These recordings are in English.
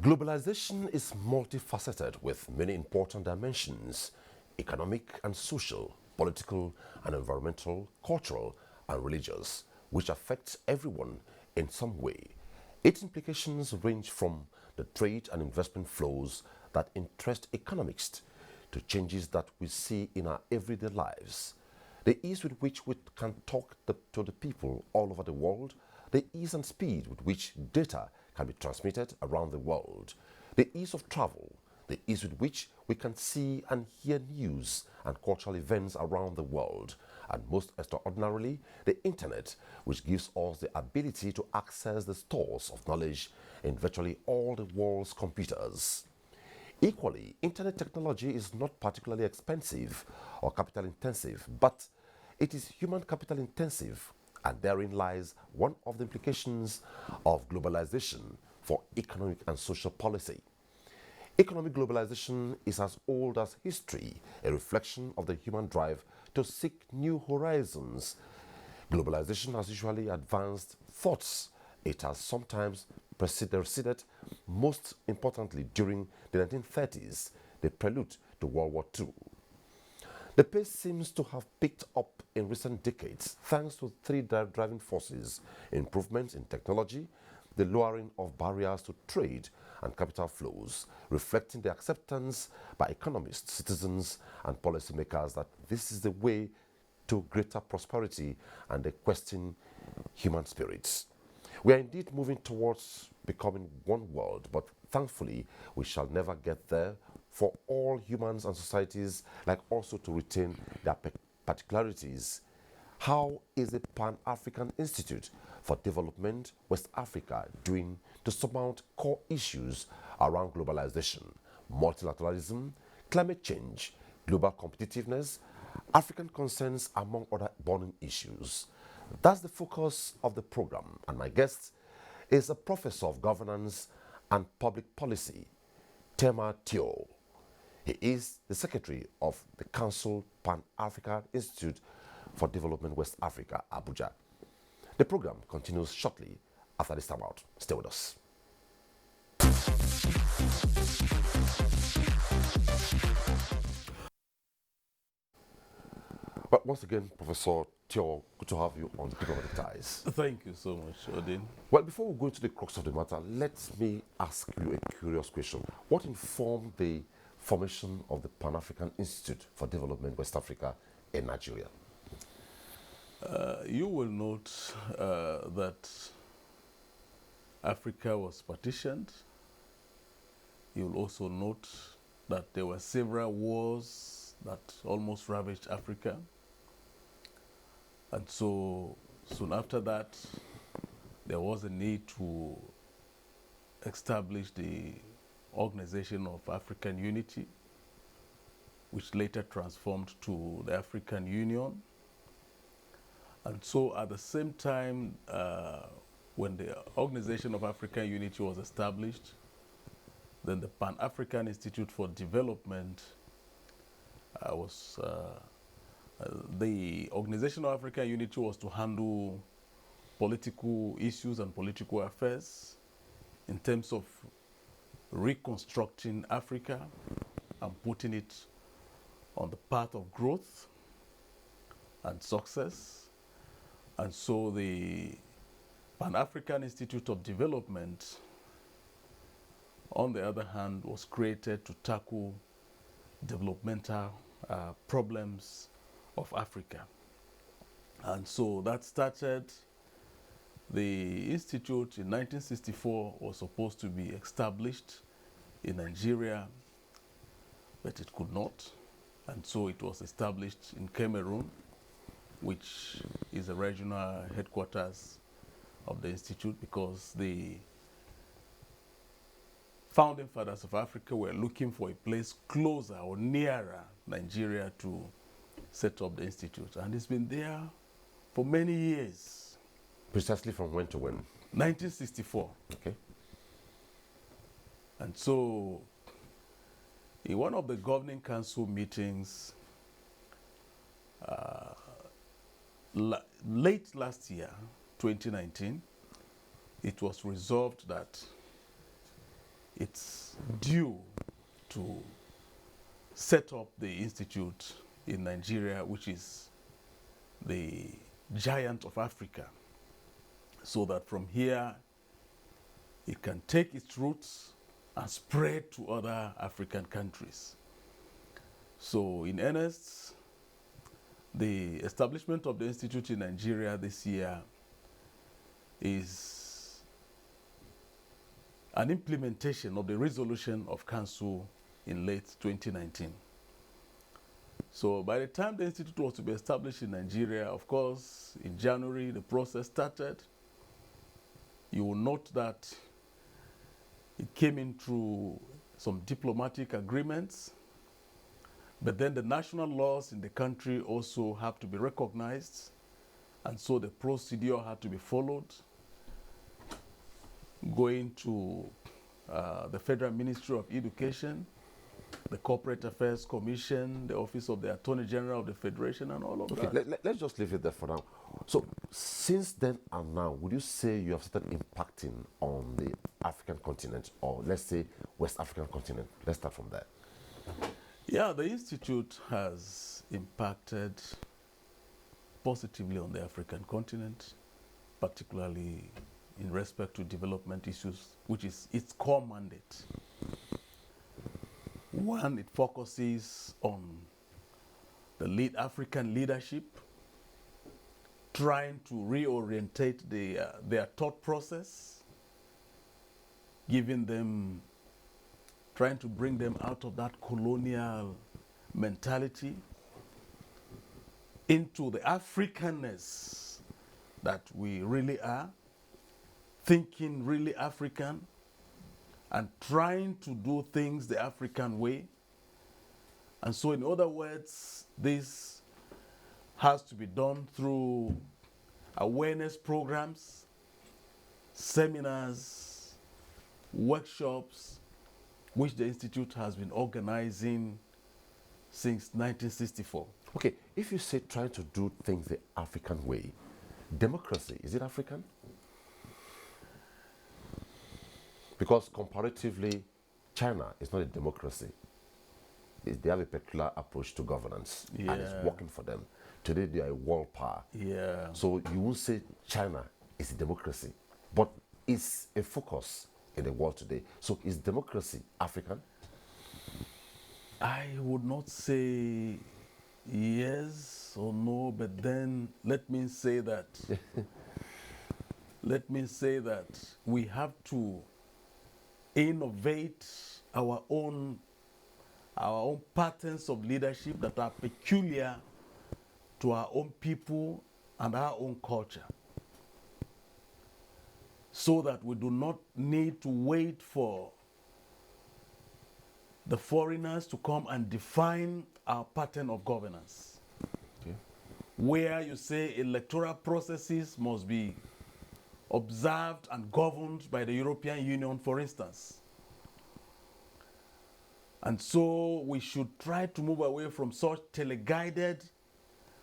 Globalization is multifaceted with many important dimensions: economic and social, political and environmental, cultural and religious, which affects everyone in some way. Its implications range from the trade and investment flows that interest economists to changes that we see in our everyday lives. The ease with which we can to the people all over the world, the ease and speed with which data can be transmitted around the world, the ease of travel, the ease with which we can see and hear news and cultural events around the world, and most extraordinarily, the internet, which gives us the ability to access the stores of knowledge in virtually all the world's computers. Equally, internet technology is not particularly expensive or capital intensive, but it is human capital intensive, and therein lies one of the implications of globalization for economic and social policy. Economic globalization is as old as history, a reflection of the human drive to seek new horizons. Globalization has usually advanced thoughts. It has sometimes preceded, most importantly during the 1930s, the prelude to World War II. The pace seems to have picked up in recent decades thanks to three driving forces: improvements in technology, the lowering of barriers to trade and capital flows, reflecting the acceptance by economists, citizens, and policymakers that this is the way to greater prosperity and a questing human spirits. We are indeed moving towards becoming one world, but thankfully we shall never get there, for all humans and societies like also to retain their particularities. How is the Pan-African Institute for Development West Africa doing to surmount core issues around globalization, multilateralism, climate change, global competitiveness, African concerns, among other burning issues? That's the focus of the program, and my guest is a professor of governance and public policy, Tyoor. He is the secretary of the Council Pan-African Institute for Development West Africa, Abuja. The program continues shortly after this time out. Stay with us. But once again, Professor Tyoor, good to have you on Diplomatic Ties. Thank you so much, Odin. Well, before we go into the crux of the matter, let me ask you a curious question. What informed the formation of the Pan-African Institute for Development West Africa in Nigeria? You will note that Africa was partitioned. You will also note that there were several wars that almost ravaged Africa. And so soon after that, there was a need to establish the Organization of African Unity, which later transformed to the African Union. And so at the same time, when the Organization of African Unity was established, then the Pan-African Institute for Development the Organization of African Unity was to handle political issues and political affairs in terms of reconstructing Africa and putting it on the path of growth and success. And so the Pan-African Institute of Development, on the other hand, was created to tackle developmental problems of Africa. And so that started. The institute in 1964 was supposed to be established in Nigeria, but it could not. And so it was established in Cameroon, which is the regional headquarters of the institute, because the founding fathers of Africa were looking for a place closer or nearer Nigeria to set up the institute. And it's been there for many years. Precisely from when to when? 1964. Okay. And so in one of the governing council meetings late last year, 2019, it was resolved that it's due to set up the institute in Nigeria, which is the giant of Africa, so that from here it can take its roots and spread to other African countries. So in earnest, the establishment of the institute in Nigeria this year is an implementation of the resolution of Council in late 2019. So by the time the institute was to be established in Nigeria, of course, in January, the process started. You will note that it came in through some diplomatic agreements, but then the national laws in the country also have to be recognized, and so the procedure had to be followed, going to the Federal Ministry of Education, the Corporate Affairs Commission, the Office of the Attorney General of the Federation, and all of that. Let's just leave it there for now. So, since then and now, would you say you have started impacting on the African continent, or let's say West African continent? Let's start from there. Yeah, the Institute has impacted positively on the African continent, particularly in respect to development issues, which is its core mandate. One, it focuses on the African leadership, trying to reorientate their thought process, trying to bring them out of that colonial mentality into the Africanness that we really are, thinking really African, and trying to do things the African way. And so, in other words, this has to be done through awareness programs, seminars, workshops, which the Institute has been organizing since 1964. Okay, if you say trying to do things the African way, democracy, is it African? Because comparatively, China is not a democracy. They have a peculiar approach to governance, and it's working for them. Today, they are a world power. Yeah. So you won't say China is a democracy, but it's a focus in the world today. So is democracy African? I would not say yes or no, but then let me say that we have to innovate our own patterns of leadership that are peculiar to our own people and our own culture, so that we do not need to wait for the foreigners to come and define our pattern of governance. Okay. Where you say electoral processes must be observed and governed by the European Union, for instance. And so we should try to move away from such teleguided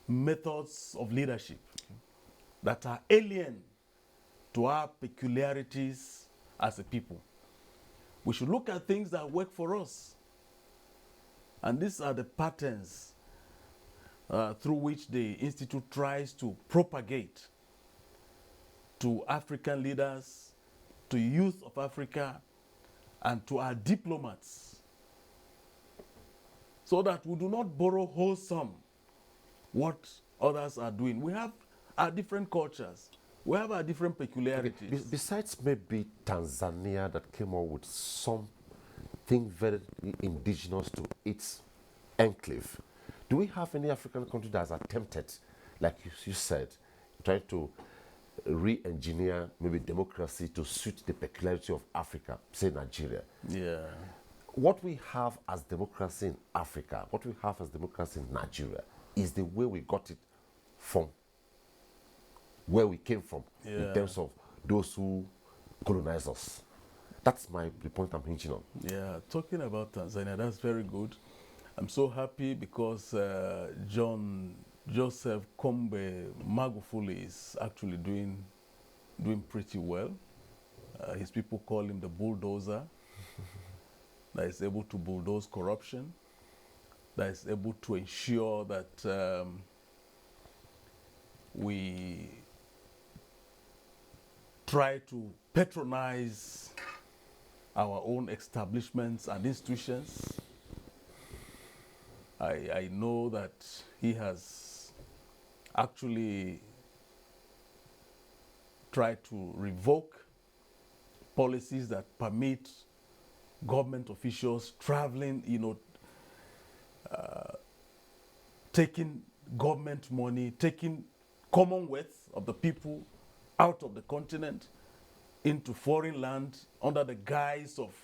methods of leadership that are alien to our peculiarities as a people. We should look at things that work for us. And these are the patterns through which the Institute tries to propagate to African leaders, to youth of Africa, and to our diplomats, so that we do not borrow wholesome what others are doing. We have our different cultures. We have our different peculiarities. Okay. Besides maybe Tanzania that came up with something very indigenous to its enclave, do we have any African country that has attempted, like you said, trying to re-engineer maybe democracy to suit the peculiarity of Africa, say Nigeria? Yeah. What we have as democracy in Africa, what we have as democracy in Nigeria, is the way we got it from where we came from, in terms of those who colonized us. That's the point I'm hinging on. Yeah, talking about Tanzania, that's very good. I'm so happy because John Joseph Kombe Magufuli is actually doing pretty well. His people call him the bulldozer. that is able to bulldoze corruption, that is able to ensure that we try to patronize our own establishments and institutions. I know that he has actually tried to revoke policies that permit government officials traveling, taking government money, taking commonwealth of the people out of the continent into foreign land under the guise of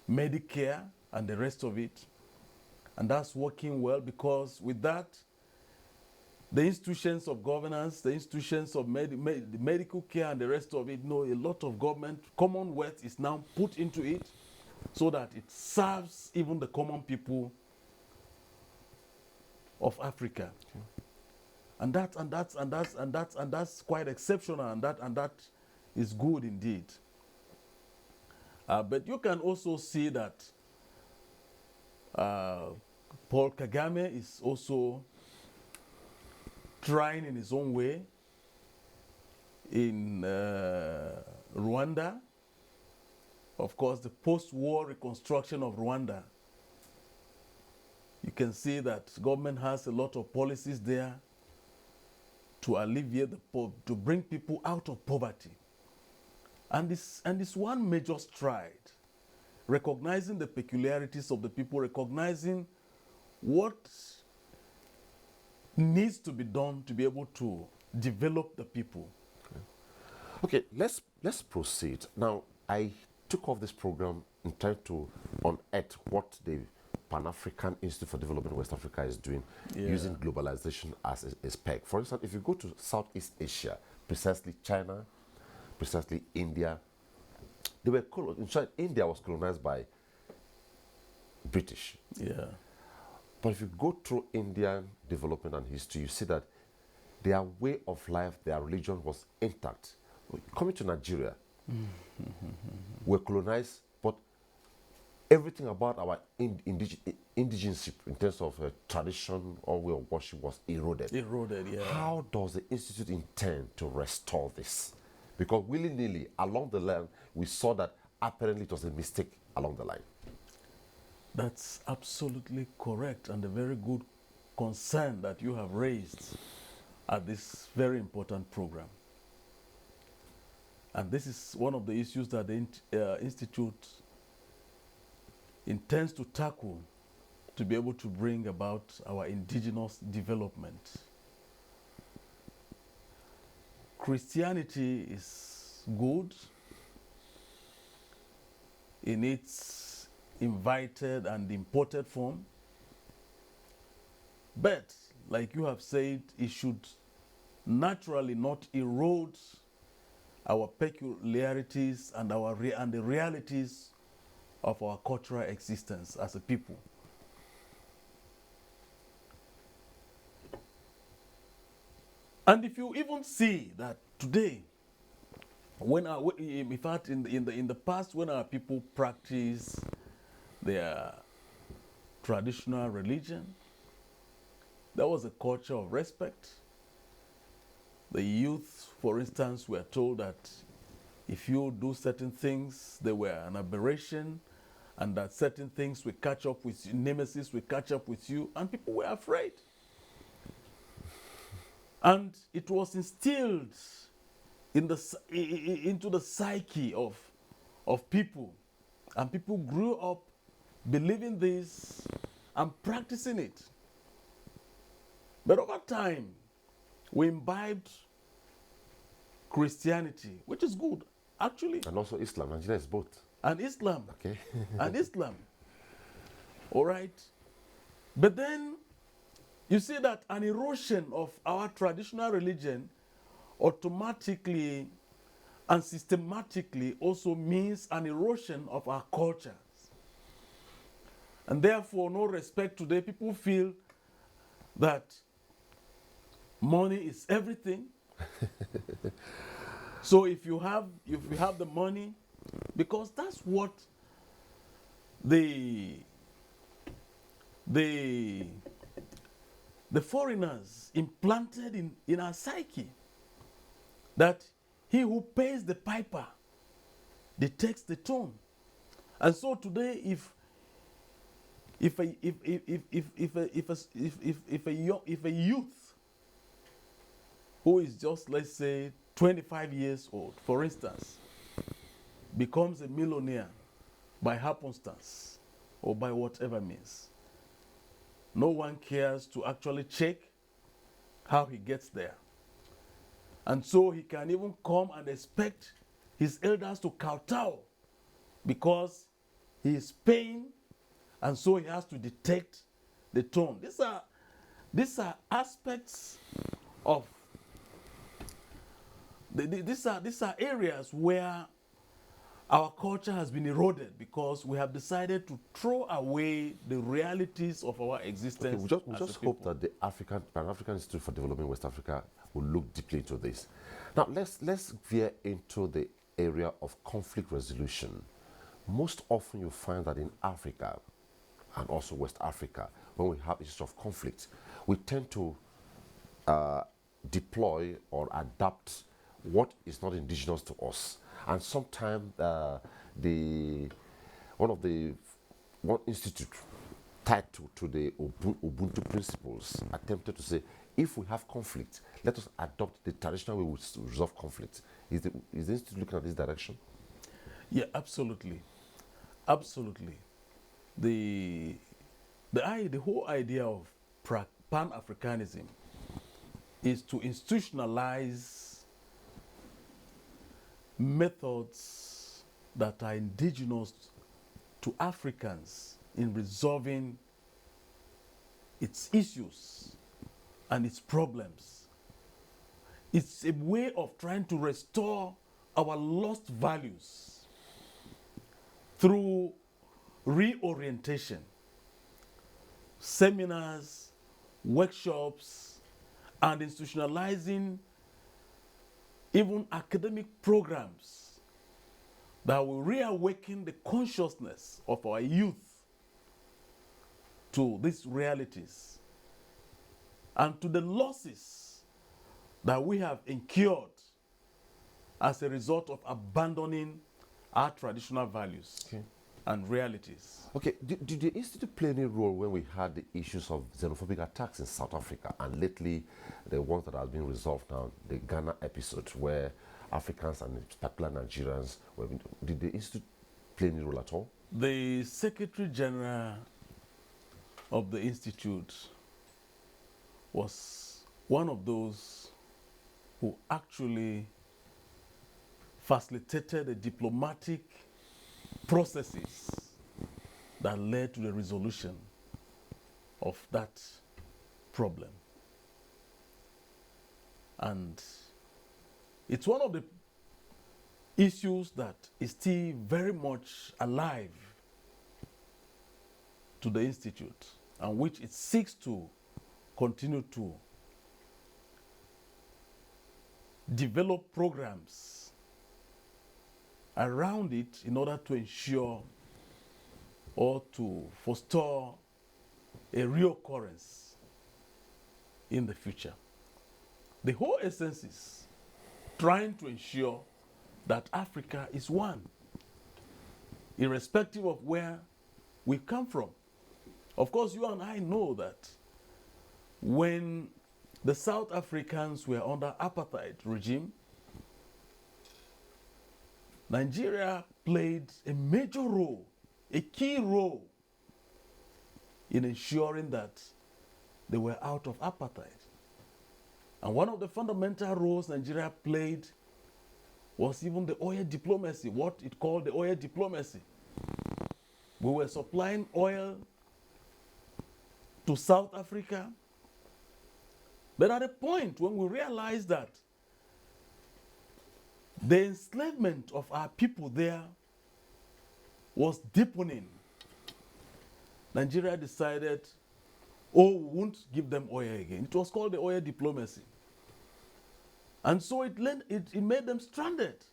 Medicare and the rest of it. And that's working well, because with that, the institutions of governance, the institutions of medical care and the rest of it, a lot of government, commonwealth is now put into it so that it serves even the common people of Africa. Okay. And that's quite exceptional, and that is good indeed. But you can also see that Paul Kagame is also trying in his own way in Rwanda. Of course, the post-war reconstruction of Rwanda. You can see that government has a lot of policies there to alleviate to bring people out of poverty. And this one major stride, recognizing the peculiarities of the people, recognizing what needs to be done to be able to develop the people. Okay, let's proceed. Now, I took off this program in trying to unearth what the Pan-African Institute for Development in West Africa is doing, using globalization as a spec. For instance, if you go to Southeast Asia, precisely China, precisely India, they were in China, India was colonized by British. Yeah. But if you go through Indian development and history, you see that their way of life, their religion was intact. Coming to Nigeria, we're colonized, but everything about our indigenship in terms of tradition or way of worship was eroded. Eroded, yeah. How does the Institute intend to restore this? Because willy-nilly, along the line, we saw that apparently it was a mistake along the line. That's absolutely correct, and a very good concern that you have raised at this very important program. And this is one of the issues that the Institute intends to tackle to be able to bring about our indigenous development. Christianity is good in its invited and imported form, but like you have said, it should naturally not erode our peculiarities and the realities of our cultural existence as a people. And if you even see that today, in fact, in the past, when our people practice their traditional religion, there was a culture of respect. The youth, for instance, were told that if you do certain things, they were an aberration, and that certain things will catch up with you, nemesis will catch up with you, and people were afraid. And it was instilled into the psyche of people, and people grew up believing this and practicing it. But over time, we imbibed Christianity, which is good, actually. And also Islam. Nigeria is both. And Islam. Okay. And Islam. All right. But then you see that an erosion of our traditional religion automatically and systematically also means an erosion of our cultures. And therefore, no respect today, people feel that money is everything. So if you have the money, because that's what the the foreigners implanted in our psyche, that he who pays the piper detects the tone. And so today, if a youth who is just, let's say, 25 years old, for instance, becomes a millionaire by happenstance or by whatever means, no one cares to actually check how he gets there. And so he can even come and expect his elders to kowtow because he is paying, and so he has to detect the tone. These are aspects of these are areas where our culture has been eroded because we have decided to throw away the realities of our existence. Okay, we just hope that the Pan-African Institute for Development West Africa will look deeply into this. Now, let's veer into the area of conflict resolution. Most often you find that in Africa and also West Africa, when we have issues of conflict, we tend to deploy or adapt what is not indigenous to us. And sometimes one institute tied to the Ubuntu principles attempted to say, if we have conflict, let us adopt the traditional way we resolve conflict. Is the institute looking at this direction? Yeah, absolutely. Absolutely. The whole idea of Pan-Africanism is to institutionalize methods that are indigenous to Africans in resolving its issues and its problems. It's a way of trying to restore our lost values through reorientation, seminars, workshops, and institutionalizing even academic programs that will reawaken the consciousness of our youth to these realities and to the losses that we have incurred as a result of abandoning our traditional values and realities. Okay, did the Institute play any role when we had the issues of xenophobic attacks in South Africa, and lately the ones that have been resolved now, the Ghana episode where Africans and in particular Nigerians did the Institute play any role at all? The Secretary General of the Institute was one of those who actually facilitated the diplomatic processes that led to the resolution of that problem. And it's one of the issues that is still very much alive to the Institute, and which it seeks to continue to develop programs around it in order to ensure or to forestall a reoccurrence in the future. The whole essence is trying to ensure that Africa is one, irrespective of where we come from. Of course, you and I know that when the South Africans were under apartheid regime, Nigeria played a major role, a key role in ensuring that they were out of apartheid. And one of the fundamental roles Nigeria played was even the oil diplomacy, what it called the oil diplomacy. We were supplying oil to South Africa, but at a point when we realized that the enslavement of our people there was deepening, Nigeria decided, oh, we won't give them oil again. It was called the oil diplomacy. And so it made them stranded.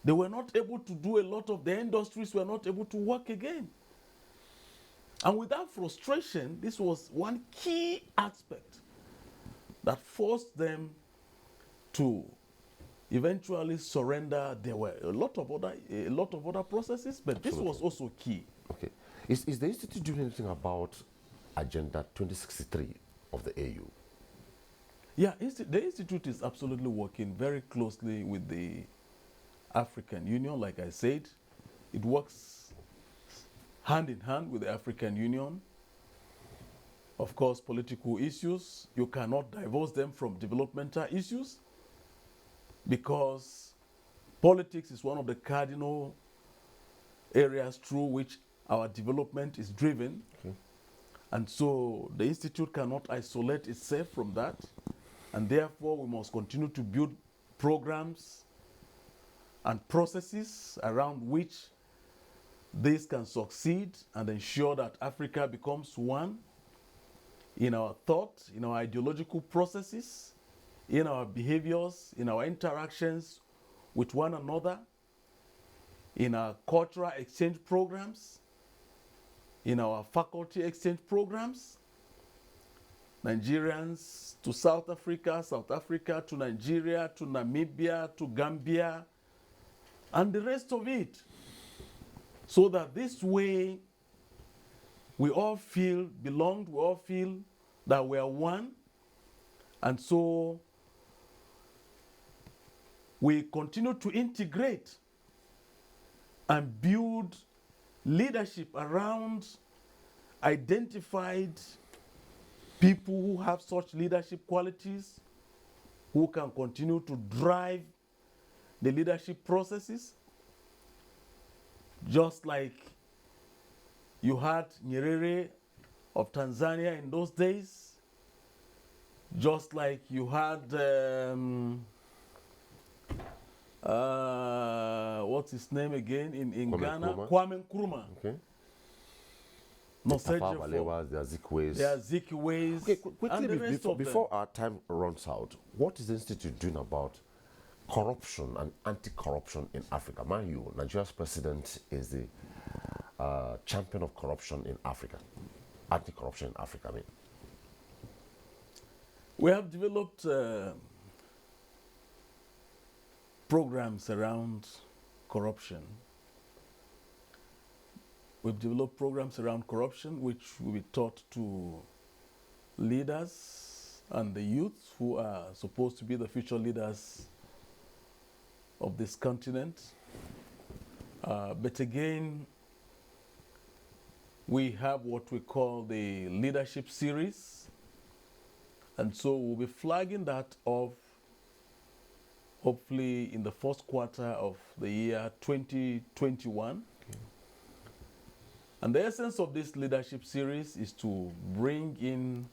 They were not able to do a lot of the industries were not able to work again. And with that frustration, this was one key aspect that forced them to eventually surrender. There were a lot of other processes, but this was also key. Okay. Is the Institute doing anything about Agenda 2063 of the AU? Yeah, the Institute is absolutely working very closely with the African Union. Like I said, it works hand in hand with the African Union. Of course, political issues, you cannot divorce them from developmental issues, because politics is one of the cardinal areas through which our development is driven. Okay. And so the Institute cannot isolate itself from that. And therefore, we must continue to build programs and processes around which this can succeed and ensure that Africa becomes one in our thought, in our ideological processes, in our behaviors, in our interactions with one another, in our cultural exchange programs, in our faculty exchange programs, Nigerians to South Africa to Nigeria, to Namibia, to Gambia, and the rest of it. So that this way we all feel belonged, we all feel that we are one. And so we continue to integrate and build leadership around identified people who have such leadership qualities, who can continue to drive the leadership processes. Just like you had Nyerere of Tanzania in those days, just like you had what's his name again in Ghana? Kwame Nkrumah. Okay. No, the Azikwe's. The Azikwe's. Okay, quickly, before our time runs out, what is the Institute doing about corruption and anti-corruption in Africa? Mind you, Nigeria's president is the champion of corruption in Africa, anti-corruption in Africa, I mean. We have developed programs around corruption. We've developed programs around corruption which will be taught to leaders and the youth who are supposed to be the future leaders of this continent. But again, we have what we call the leadership series. And so we'll be flagging that off hopefully in the first quarter of the year 2021. Okay. And the essence of this leadership series is to bring in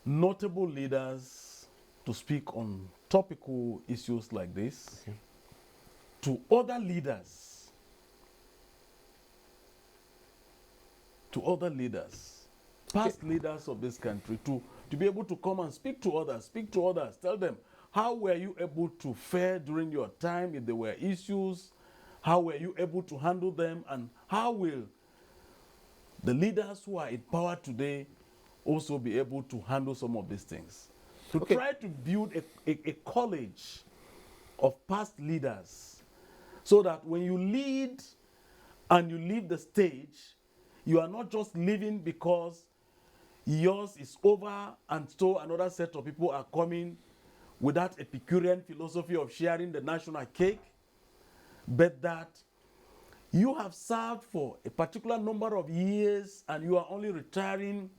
notable leaders to speak on topical issues like this, okay, to other leaders, past leaders of this country, to be able to come and speak to others, tell them, how were you able to fare during your time if there were issues, how were you able to handle them, and how will the leaders who are in power today also be able to handle some of these things. To okay, try to build a college of past leaders so that when you lead and you leave the stage, you are not just living because yours is over and so another set of people are coming with that Epicurean philosophy of sharing the national cake, but that you have served for a particular number of years and you are only retiring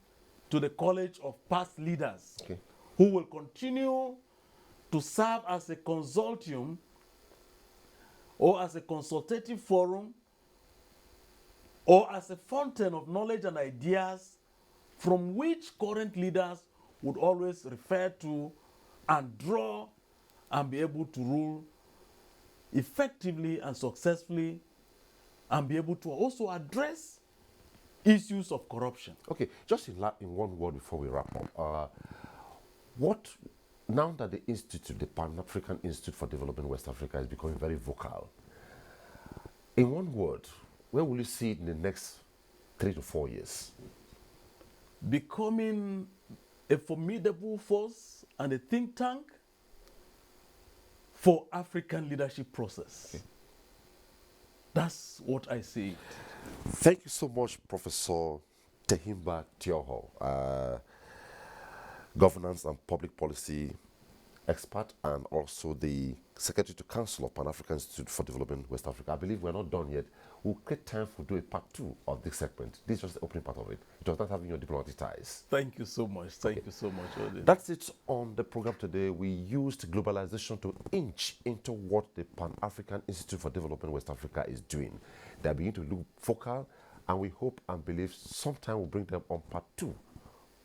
to the college of past leaders, okay, who will continue to serve as a consortium or as a consultative forum or as a fountain of knowledge and ideas from which current leaders would always refer to and draw and be able to rule effectively and successfully and be able to also address issues of corruption. Okay, just in one word before we wrap up. What now that the institute, the Pan-African Institute for Development West Africa, is becoming very vocal, in one word, where will you see it in the next 3 to 4 years? Becoming a formidable force and a think tank for African leadership process. Okay. That's what I see. Thank you so much, Professor Terhemba Tyoor, governance and public policy expert and also the Secretary to Council of Pan-African Institute for Development West Africa. I believe we're not done yet. We'll create time to do a part 2 of this segment. This is just the opening part of it. It was not having your diplomatic ties. Thank you so much. Thank you so much, Odin. That's it on the program today. We used globalization to inch into what the Pan-African Institute for Development West Africa is doing. They're beginning to look focal, and we hope and believe sometime we'll bring them on part 2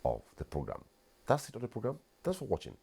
of the program. That's it on the program. Thanks for watching.